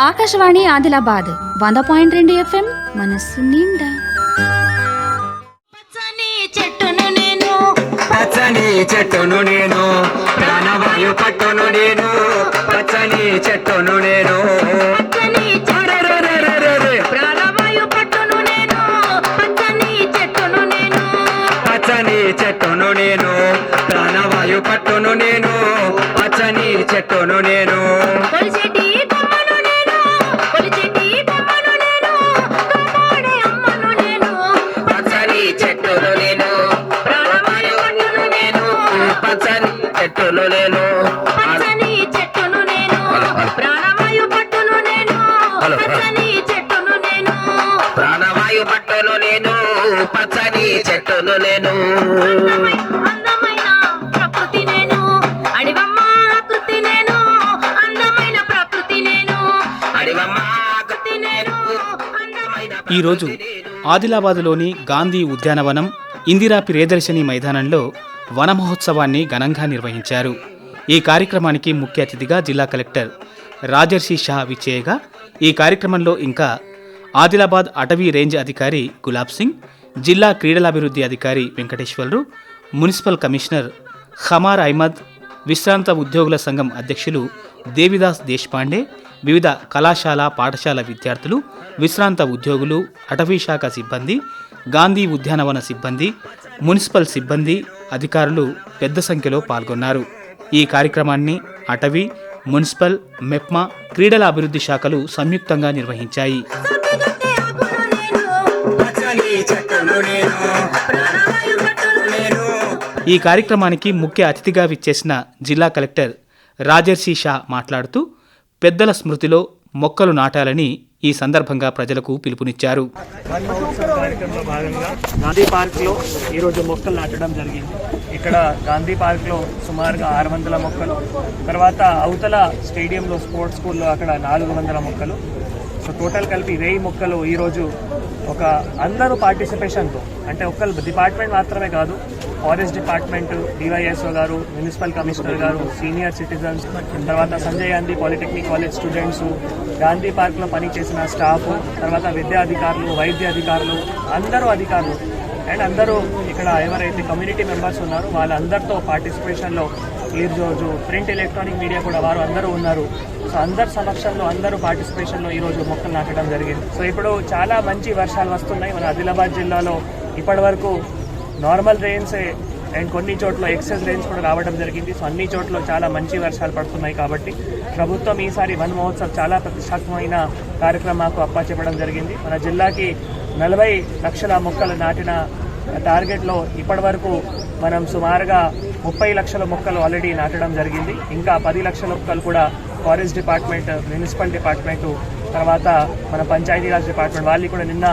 Akashvani Adilabad 100.2 FM మనస్సు నిండా. పచ్చని చెట్టును నేను ప్రాణవాయు పట్టును నేను పచ్చని చెట్టును నేను ప్రాణవాయు పట్టును నేను పచ్చని చెట్టును నేను పచ్చని చెట్టును నేను ప్రాణవాయు పట్టును నేను పచ్చని చెట్టును నేను కొలిచేటి కొమ్మను నేను కొలిచేటి కొమ్మను నేను కాపాడే అమ్మను నేను పచ్చని చెట్టును నేను ప్రాణవాయు పట్టును నేను పచ్చని చెట్టును నేను పచ్చని చెట్టును నేను ప్రాణవాయు పట్టును నేను పచ్చని చెట్టును నేను ప్రాణవాయు పట్టును నేను పచ్చని చెట్టును నేను అందమైన ప్రకృతి నేను అడివమ్మ ఆకృతి నేను అందమైన ప్రకృతి నేను అడివమ్మ ఆకృతి నేను అందమైన ఈరోజు ఆదిలాబాదులోని గాంధీ ఉద్యానవనం ఇందిరా ప్రియదర్శిని మైదానంలో వన మహోత్సవాన్ని ఘనంగా నిర్వహించారు. ఈ కార్యక్రమానికి ముఖ్య అతిథిగా జిల్లా కలెక్టర్ రాజర్షి షా విచ్చేయగా ఈ కార్యక్రమంలో ఇంకా ఆదిలాబాద్ అటవీ రేంజ్ అధికారి గులాబ్ సింగ్, జిల్లా క్రీడలాభివృద్ధి అధికారి వెంకటేశ్వర్లు, మున్సిపల్ కమిషనర్ ఖమార్ అహ్మద్, విశ్రాంత ఉద్యోగుల సంఘం అధ్యక్షులు దేవిదాస్ దేశ్పాండే, వివిధ కళాశాల పాఠశాల విద్యార్థులు, విశ్రాంత ఉద్యోగులు, అటవీ శాఖ సిబ్బంది, గాంధీ ఉద్యానవన సిబ్బంది, మున్సిపల్ సిబ్బంది, అధికారులు పెద్ద సంఖ్యలో పాల్గొన్నారు. ఈ కార్యక్రమాన్ని అటవీ, మున్సిపల్, మెప్మా, క్రీడల అభివృద్ధి శాఖలు సంయుక్తంగా నిర్వహించాయి. ఈ కార్యక్రమానికి ముఖ్య అతిథిగా విచ్చేసిన జిల్లా కలెక్టర్ రాజర్షి షా మాట్లాడుతూ పెద్దల స్మృతిలో మొక్కలు నాటాలని ఈ సందర్భంగా ప్రజలకు పిలుపునిచ్చారు. వన్ మహోత్సవ కార్యక్రమంలో భాగంగా గాంధీ పార్క్లో ఈరోజు మొక్కలు నాటడం జరిగింది. ఇక్కడ గాంధీ పార్క్లో సుమారుగా 600 మొక్కలు, తర్వాత అవతల స్టేడియంలో స్పోర్ట్స్ స్కూల్లో అక్కడ 400 మొక్కలు, సో టోటల్ కలిపి 1000 మొక్కలు ఈరోజు ఒక అందరూ పార్టిసిపేషన్తో, అంటే ఒక్క డిపార్ట్మెంట్ మాత్రమే కాదు, ఫారెస్ట్ డిపార్ట్మెంట్, డివైఎస్ఓ గారు, మున్సిపల్ కమిషనర్ గారు, సీనియర్ సిటిజన్స్, తర్వాత Sanjay Gandhi polytechnic college students, Gandhi పార్క్లో పనిచేసిన స్టాఫ్, తర్వాత విద్యాధికారులు, వైద్య అధికారులు, అందరూ అధికారులు అండ్ అందరూ ఇక్కడ ఎవరైతే కమ్యూనిటీ మెంబర్స్ ఉన్నారో వాళ్ళందరితో పార్టిసిపేషన్లో ఈరోజు ప్రింట్ ఎలక్ట్రానిక్ మీడియా కూడా వారు అందరూ ఉన్నారు. సో అందరి సమక్షంలో అందరూ పార్టిసిపేషన్లో ఈరోజు మొక్కలు నాటడం జరిగింది. సో ఇప్పుడు చాలా మంచి వర్షాలు వస్తున్నాయి మన ఆదిలాబాద్ జిల్లాలో. ఇప్పటి వరకు నార్మల్ రెయిన్సే అండ్ కొన్ని చోట్ల ఎక్సెస్ రెయిన్స్ కూడా రావడం జరిగింది. సో అన్ని చోట్ల చాలా మంచి వర్షాలు పడుతున్నాయి కాబట్టి ప్రభుత్వం ఈసారి వన్ మహోత్సవ్ చాలా ప్రతిష్టాత్మకమైన కార్యక్రమాలకు అప్పచెప్పడం జరిగింది. మన జిల్లాకి 40 లక్షల మొక్కలు నాటిన టార్గెట్లో ఇప్పటి వరకు మనం సుమారుగా 30 లక్షల మొక్కలు ఆల్రెడీ నాటడం జరిగింది. ఇంకా 10 లక్షల మొక్కలు కూడా ఫారెస్ట్ డిపార్ట్మెంట్, మున్సిపల్ డిపార్ట్మెంటు, తర్వాత మన పంచాయతీరాజ్ డిపార్ట్మెంట్ వాళ్ళు కూడా నిన్న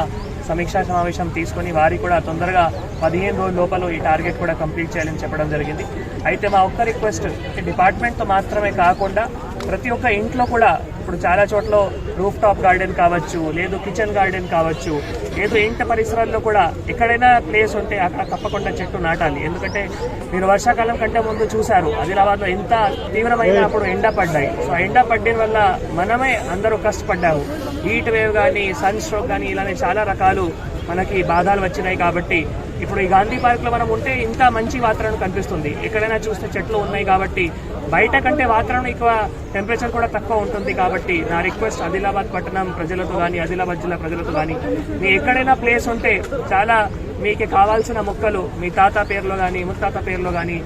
సమీక్షా సమావేశం తీసుకుని వారికి కూడా తొందరగా 15 రోజుల లోపల ఈ టార్గెట్ కూడా కంప్లీట్ చేయాలని చెప్పడం జరిగింది. అయితే మా ఒక్క రిక్వెస్ట్, డిపార్ట్మెంట్తో మాత్రమే కాకుండా ప్రతి ఒక్క ఇంట్లో కూడా ఇప్పుడు చాలా చోట్ల రూఫ్ టాప్ గార్డెన్ కావచ్చు, లేదు కిచెన్ గార్డెన్ కావచ్చు, లేదు ఇంటి పరిసరాల్లో కూడా ఎక్కడైనా ప్లేస్ ఉంటే అక్కడ తప్పకుండా చెట్టు నాటాలి. ఎందుకంటే మీరు వర్షాకాలం కంటే ముందు చూశారు ఆదిలాబాద్లో ఎంత తీవ్రమైన అప్పుడు ఎండ పడ్డాయి. సో ఎండ పడ్డిన వల్ల మనమే అందరూ కష్టపడ్డాము. హీట్ వేవ్ కానీ, సన్ స్ట్రోక్ కానీ ఇలానే చాలా రకాలు మనకి బాధలు వచ్చినాయి. కాబట్టి ఇప్పుడు ఈ గాంధీ పార్క్లో మనం ఉంటే ఇంత మంచి వాతావరణం కనిపిస్తుంది. ఎక్కడైనా చూస్తే చెట్లు ఉన్నాయి కాబట్టి బయట కంటే వాతావరణం ఎక్కువ, టెంపరేచర్ కూడా తక్కువ ఉంటుంది. కాబట్టి నా రిక్వెస్ట్ ఆదిలాబాద్ పట్టణం ప్రజలతో కానీ, ఆదిలాబాద్ జిల్లా ప్రజలతో కానీ, మీ ఎక్కడైనా ప్లేస్ ఉంటే చాలా మీకు కావాల్సిన మొక్కలు మీ తాత పేరులో కానీ, ముత్తాత పేరులో కానీ,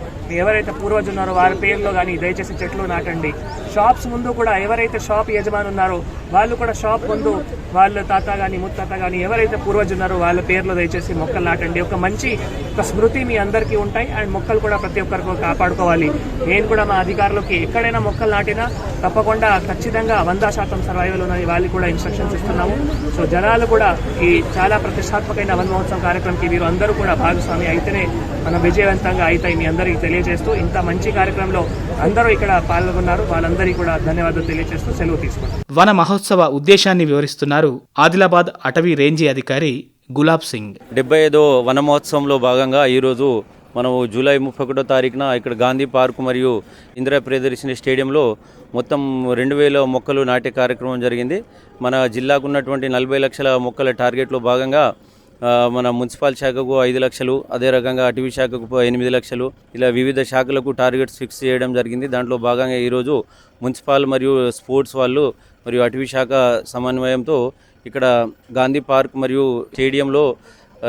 ఎవరైతే పూర్వజులు ఉన్నారో వారి పేరులో కానీ దయచేసి చెట్లు నాటండి. షాప్స్ ముందు కూడా ఎవరైతే షాప్ యజమాని ఉన్నారో వాళ్ళు కూడా షాప్ ముందు వాళ్ళ తాత కానీ, ముత్తాత కానీ, ఎవరైతే పూర్వజులు ఉన్నారో వాళ్ళ పేరులో దయచేసి మొక్కలు నాటండి. ఒక మంచి స్మృతి మీ అందరికీ ఉంటాయి అండ్ మొక్కలు కూడా ప్రతి ఒక్కరికి కాపాడుకోవాలి. నేను కూడా మా అధికారులకి ఎక్కడైనా మొక్కలు నాటినా తప్పకుండా ఖచ్చితంగా 100% సర్వైవల్ ఉన్నది వాళ్ళకి కూడా ఇన్స్ట్రక్షన్స్ ఇస్తున్నాము. సో జనాలు కూడా ఈ చాలా ప్రతిష్టాత్మకమైన వన్ మహోత్సవ కార్యక్రమంకి వీరు అందరూ కూడా భాగస్వామి అయితేనే మనం విజయవంతంగా అవుతాయి మీ అందరికీ తెలియజేస్తూ, ఇంత మంచి కార్యక్రమంలో అందరూ ఇక్కడ పాల్గొన్నారు. వాళ్ళందరికీ కూడా ధన్యవాదాలు తెలియజేస్తూ సెలవు తీసుకున్నారు. వన మహోత్సవ ఉద్దేశాన్ని వివరిస్తున్నారు ఆదిలాబాద్ అటవీ రేంజీ అధికారి గులాబ్ సింగ్. 75వ వన మహోత్సవంలో భాగంగా ఈరోజు మనం జూలై 31వ తారీఖున ఇక్కడ గాంధీ పార్క్ మరియు ఇందిరా ప్రియదర్శిని స్టేడియంలో మొత్తం 2000 మొక్కలు నాటే కార్యక్రమం జరిగింది. మన జిల్లాకు ఉన్నటువంటి 40 లక్షల మొక్కల టార్గెట్లో భాగంగా మన మున్సిపల్ శాఖకు 5 లక్షలు, అదే రకంగా అటవీ శాఖకు 8 లక్షలు, ఇలా వివిధ శాఖలకు టార్గెట్స్ ఫిక్స్ చేయడం జరిగింది. దాంట్లో భాగంగా ఈరోజు మున్సిపల్ మరియు స్పోర్ట్స్ వాళ్ళు మరియు అటవీ శాఖ సమన్వయంతో ఇక్కడ గాంధీ పార్క్ మరియు స్టేడియంలో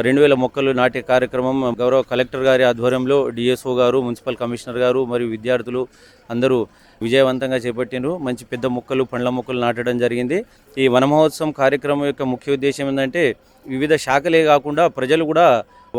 2000 మొక్కలు నాటే కార్యక్రమం గౌరవ కలెక్టర్ గారి ఆధ్వర్యంలో డిఎస్ఓ గారు, మున్సిపల్ కమిషనర్ గారు మరియు విద్యార్థులు అందరూ విజయవంతంగా చేపట్టినారు. మంచి పెద్ద మొక్కలు, పండ్ల మొక్కలు నాటడం జరిగింది. ఈ వన మహోత్సవం కార్యక్రమం యొక్క ముఖ్య ఉద్దేశం ఏంటంటే వివిధ శాఖలే కాకుండా ప్రజలు కూడా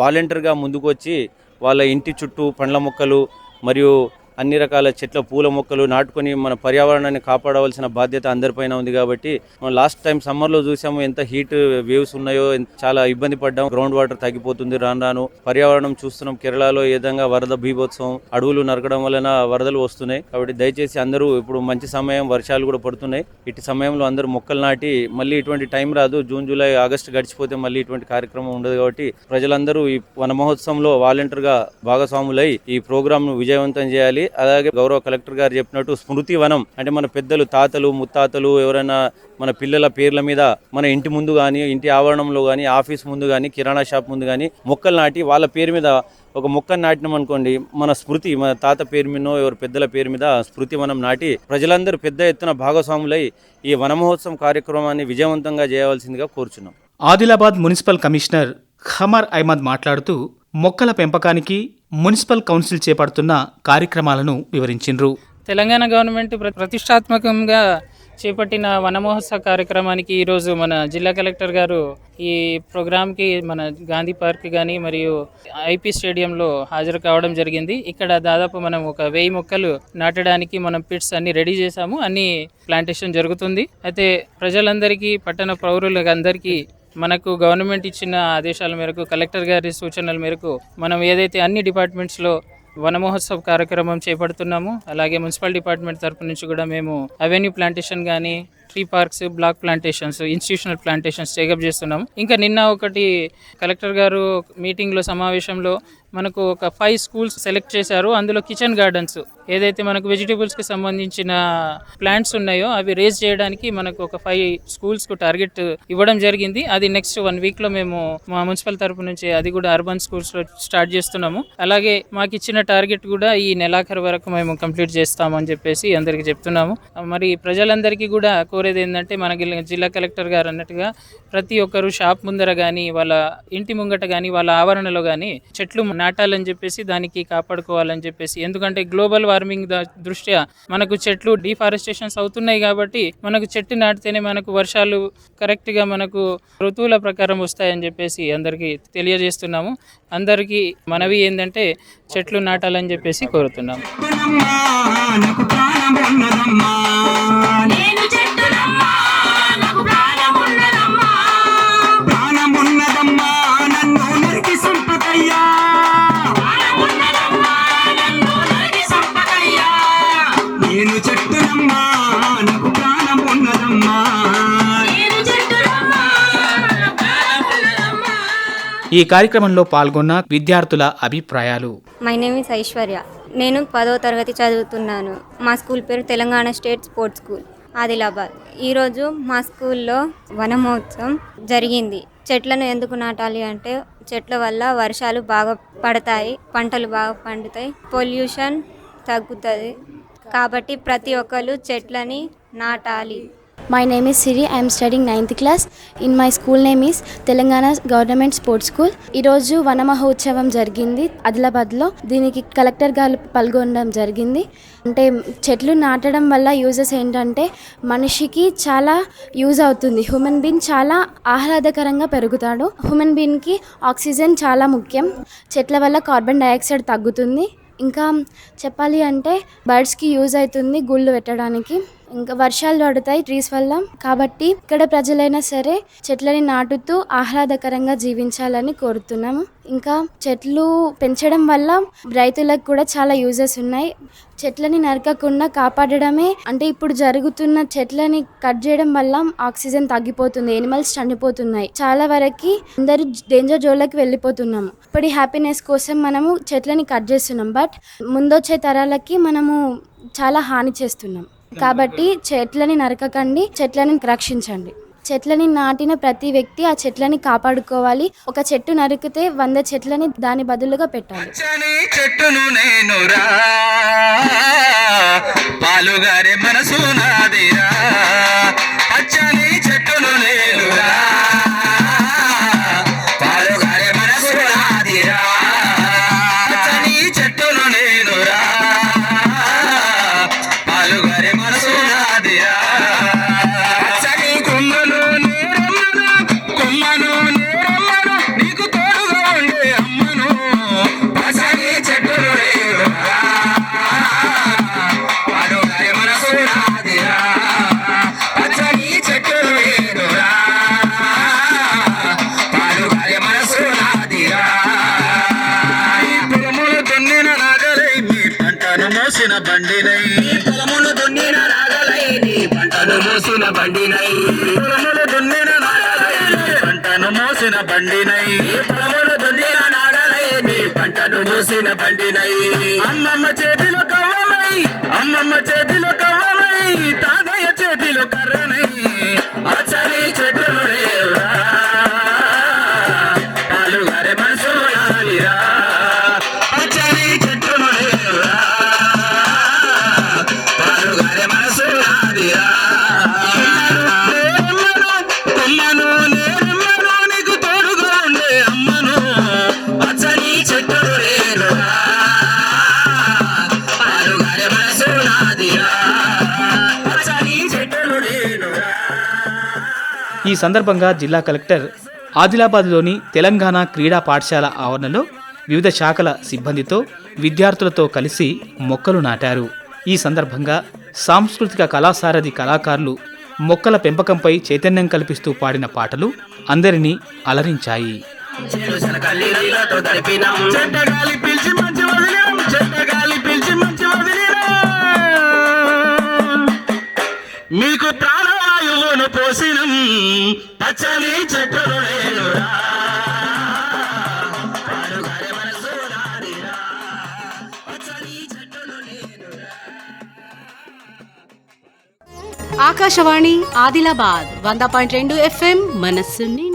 వాలంటీర్గా ముందుకు వచ్చి వాళ్ళ ఇంటి చుట్టూ పండ్ల మొక్కలు మరియు అన్ని రకాల చెట్ల పూల మొక్కలు నాటుకొని మన పర్యావరణాన్ని కాపాడవలసిన బాధ్యత అందరిపైన ఉంది. కాబట్టి మనం లాస్ట్ టైం సమ్మర్లో చూసాము ఎంత హీట్ వేవ్స్ ఉన్నాయో, చాలా ఇబ్బంది పడ్డాం. గ్రౌండ్ వాటర్ తగ్గిపోతుంది రాను. పర్యావరణం చూస్తున్నాం కేరళలో ఏ విధంగా వరద బీభోత్సవం, అడవులు నరకడం వలన వరదలు వస్తున్నాయి. కాబట్టి దయచేసి అందరూ ఇప్పుడు మంచి సమయం, వర్షాలు కూడా పడుతున్నాయి. ఇటు సమయంలో అందరూ మొక్కలు నాటి మళ్ళీ ఇటువంటి టైం రాదు. జూన్, జూలై, ఆగస్టు గడిచిపోతే మళ్ళీ ఇటువంటి కార్యక్రమం ఉండదు. కాబట్టి ప్రజలందరూ ఈ వన మహోత్సవంలో వాలంటీర్గా భాగస్వాములై ఈ ప్రోగ్రాంను విజయవంతం చేయాలి. అలాగే గౌరవ కలెక్టర్ గారు చెప్పినట్టు స్మృతి వనం అంటే మన పెద్దలు, తాతలు, ముత్తాతలు ఎవరైనా మన పిల్లల పేర్ల మీద మన ఇంటి ముందు కానీ, ఇంటి ఆవరణంలో కానీ, ఆఫీస్ ముందు కానీ, కిరాణా షాప్ ముందు కానీ మొక్కలు నాటి వాళ్ళ పేరు మీద ఒక మొక్కను నాటినాం అనుకోండి, మన స్మృతి, మన తాత పేరు మీదనో ఎవరి పెద్దల పేరు మీద స్మృతి వనం నాటి ప్రజలందరూ పెద్ద ఎత్తున భాగస్వాములై ఈ వన మహోత్సవం కార్యక్రమాన్ని విజయవంతంగా చేయవలసిందిగా కోరుచున్నాం. ఆదిలాబాద్ మున్సిపల్ కమిషనర్ ఖమర్ అహ్మద్ మాట్లాడుతూ మొక్కల పెంపకానికి మున్సిపల్ కౌన్సిల్ చేపడుతున్న కార్యక్రమాలను వివరించిండ్రు. తెలంగాణ గవర్నమెంట్ ప్రతిష్టాత్మకంగా చేపట్టిన వన మహోత్సవ కార్యక్రమానికి ఈరోజు మన జిల్లా కలెక్టర్ గారు ఈ ప్రోగ్రామ్కి మన గాంధీ పార్క్ కానీ మరియు ఐపీ స్టేడియంలో హాజరు కావడం జరిగింది. ఇక్కడ దాదాపు మనం ఒక 1000 మొక్కలు నాటడానికి మనం పిట్స్ అన్ని రెడీ చేశాము. అన్ని ప్లాంటేషన్ జరుగుతుంది. అయితే ప్రజలందరికీ, పట్టణ పౌరులందరికీ మనకు గవర్నమెంట్ ఇచ్చిన ఆదేశాల మేరకు, కలెక్టర్ గారి సూచనల మేరకు మనం ఏదైతే అన్ని డిపార్ట్మెంట్స్లో వన మహోత్సవ కార్యక్రమం చేపడుతున్నాము. అలాగే మున్సిపల్ డిపార్ట్మెంట్ తరపు నుంచి కూడా మేము అవెన్యూ ప్లాంటేషన్ కానీ, tree parks, block plantations, institutional plantations take up చేస్తున్నాము. ఇంకా నిన్న ఒకటి కలెక్టర్ గారు మీటింగ్లో, సమావేశంలో మనకు ఒక 5 స్కూల్స్ సెలెక్ట్ చేశారు. అందులో కిచెన్ గార్డెన్స్ ఏదైతే మనకు వెజిటేబుల్స్కి సంబంధించిన ప్లాంట్స్ ఉన్నాయో అవి రేజ్ చేయడానికి మనకు ఒక 5 స్కూల్స్కు టార్గెట్ ఇవ్వడం జరిగింది. అది నెక్స్ట్ 1 వీక్లో మేము మా మున్సిపల్ తరపు నుంచి అది కూడా అర్బన్ స్కూల్స్లో స్టార్ట్ చేస్తున్నాము. అలాగే మాకు ఇచ్చిన టార్గెట్ కూడా ఈ నెలాఖరు వరకు మేము కంప్లీట్ చేస్తామని చెప్పేసి అందరికీ చెప్తున్నాము. మరి ప్రజలందరికీ కూడా కోరేది ఏంటంటే, మన జిల్లా కలెక్టర్ గారు అన్నట్టుగా ప్రతి ఒక్కరు షాప్ ముందర కానీ, వాళ్ళ ఇంటి ముంగట కానీ, వాళ్ళ ఆవరణలో కానీ చెట్లు నాటాలని చెప్పేసి, దానికి కాపాడుకోవాలని చెప్పేసి. ఎందుకంటే గ్లోబల్ వార్మింగ్ దృష్ట్యా మనకు చెట్లు డిఫారెస్టేషన్స్ అవుతున్నాయి. కాబట్టి మనకు చెట్టు నాటితేనే మనకు వర్షాలు కరెక్ట్గా మనకు ఋతువుల ప్రకారం వస్తాయని చెప్పేసి అందరికీ తెలియజేస్తున్నాము. అందరికీ మనవి ఏంటంటే చెట్లు నాటాలని చెప్పేసి కోరుతున్నాము. ఈ కార్యక్రమంలో పాల్గొన్న విద్యార్థుల అభిప్రాయాలు. My name is Aishwarya. నేను 10వ తరగతి చదువుతున్నాను. మా స్కూల్ పేరు Telangana state sports school, Adilabad. ఈరోజు మా స్కూల్లో వన మహోత్సవం జరిగింది. చెట్లను ఎందుకు నాటాలి అంటే, చెట్ల వల్ల వర్షాలు బాగా పడతాయి, పంటలు బాగా పండుతాయి, పొల్యూషన్ తగ్గుతుంది. కాబట్టి ప్రతి ఒక్కరు చెట్లని నాటాలి. My name is Siri. I am studying 9th class. In my school name is Telangana Government Sports School. ఈరోజు వన మహోత్సవం జరిగింది ఆదిలాబాద్లో. దీనికి కలెక్టర్ గారు పాల్గొనడం జరిగింది. అంటే చెట్లు నాటడం వల్ల యూజెస్ ఏంటంటే, మనిషికి చాలా యూజ్ అవుతుంది. హ్యూమన్ బీయింగ్ చాలా ఆహ్లాదకరంగా పెరుగుతాడు. హ్యూమన్ బీయింగ్కి ఆక్సిజన్ చాలా ముఖ్యం. చెట్ల వల్ల కార్బన్ డైఆక్సైడ్ తగ్గుతుంది. ఇంకా చెప్పాలి అంటే బర్డ్స్కి యూజ్ అవుతుంది గూళ్ళు పెట్టడానికి. ఇంకా వర్షాలు పడతాయి ట్రీస్ వల్ల, కాబట్టి ఇక్కడ ప్రజలైనా సరే చెట్లని నాటుతూ ఆహ్లాదకరంగా జీవించాలని కోరుతున్నాము. ఇంకా చెట్లు పెంచడం వల్ల రైతులకు కూడా చాలా యూజెస్ ఉన్నాయి. చెట్లని నరకకుండా కాపాడడమే, అంటే ఇప్పుడు జరుగుతున్న చెట్లని కట్ చేయడం వల్ల ఆక్సిజన్ తగ్గిపోతుంది, ఎనిమల్స్ చనిపోతున్నాయి, చాలా వరకు అందరూ డేంజర్ జోన్లోకి వెళ్ళిపోతున్నాము. ఇప్పటి హ్యాపీనెస్ కోసం మనము చెట్లని కట్ చేస్తున్నాం, బట్ ముందొచ్చే తరాలకి మనము చాలా హాని చేస్తున్నాం. కాబట్టి చెట్లని నరకకండి, చెట్లని రక్షించండి. చెట్లని నాటిన ప్రతి వ్యక్తి ఆ చెట్లని కాపాడుకోవాలి. ఒక చెట్టు నరికితే 100 చెట్లని దాని బదులుగా పెట్టాలి. చెట్టును నేనురా పాలుగారే మనసు నాదిరా, పచ్చని చెట్టును నేనురా పాలుగారే మనసు నాదిరా, పచ్చని చెట్టును నేనురా పాలుగారే మనసు నాదిరా, పచ్చని కొమ్మను నేరమ్మను కొమ్మను నేరమ్మను నీకు తోడుగా ఉండే అమ్మను, పచ్చని చెట్టును నేనురా పాలుగారే మనసు నాదిరా, పచ్చని చెట్టును నేనురా పాలుగారే మనసు నాదిరా. పొలములు దున్నిన నాగలై నీ పంటను మోసిన బండినై, పొలములు దున్నిన నాగలై నీ పంటను మోసిన బండినై, పొలములు దున్నిన నాగలై నీ పంటను మోసిన బండినై, పొలములు దున్నిన నాగలై నీ పంటను మోసిన బండినై, అమ్మమ్మ చేతిలో కవ్వమై అమ్మమ్మ చేతిలో కవ్వమై తాతయ్య చేతిలో కర్రనై, పచ్చని చెట్టును నేనురా పాలుగారే మనసు నాదిరా, పచ్చని చెట్టును నేనురా పాలుగారే మనసు నాదిరా, కొమ్మను నేనమ్మను నీకు తోడుగా ఉండే అమ్మను, పచ్చని చెట్టును నేనురా పాలుగారే మనసు నాదిరా, పచ్చని చెట్టును నేనురా. ఈ సందర్భంగా జిల్లా కలెక్టర్ ఆదిలాబాద్లోని తెలంగాణ క్రీడా పాఠశాల ఆవరణలో వివిధ శాఖల సిబ్బందితో విద్యార్థులతో కలిసి మొక్కలు నాటారు. ఈ సందర్భంగా సాంస్కృతిక కళాసారథి కళాకారులు మొక్కల పెంపకంపై చైతన్యం కల్పిస్తూ పాడిన పాటలు అందరినీ అలరించాయి. చెట్టగాలి పిలిచి మంచి వదిలేం, చెట్టగాలి పిలిచి మంచి వదిలేం, మీకు ప్రాణవాయువును పోసినం, పచ్చని చెట్టును నేనురా పాలుగారే మనసు నాదిరా, పచ్చని చెట్టును నేనురా. ఆకాశవాణి ఆదిలాబాద్ 100.2 FM మనస్సు నిండా.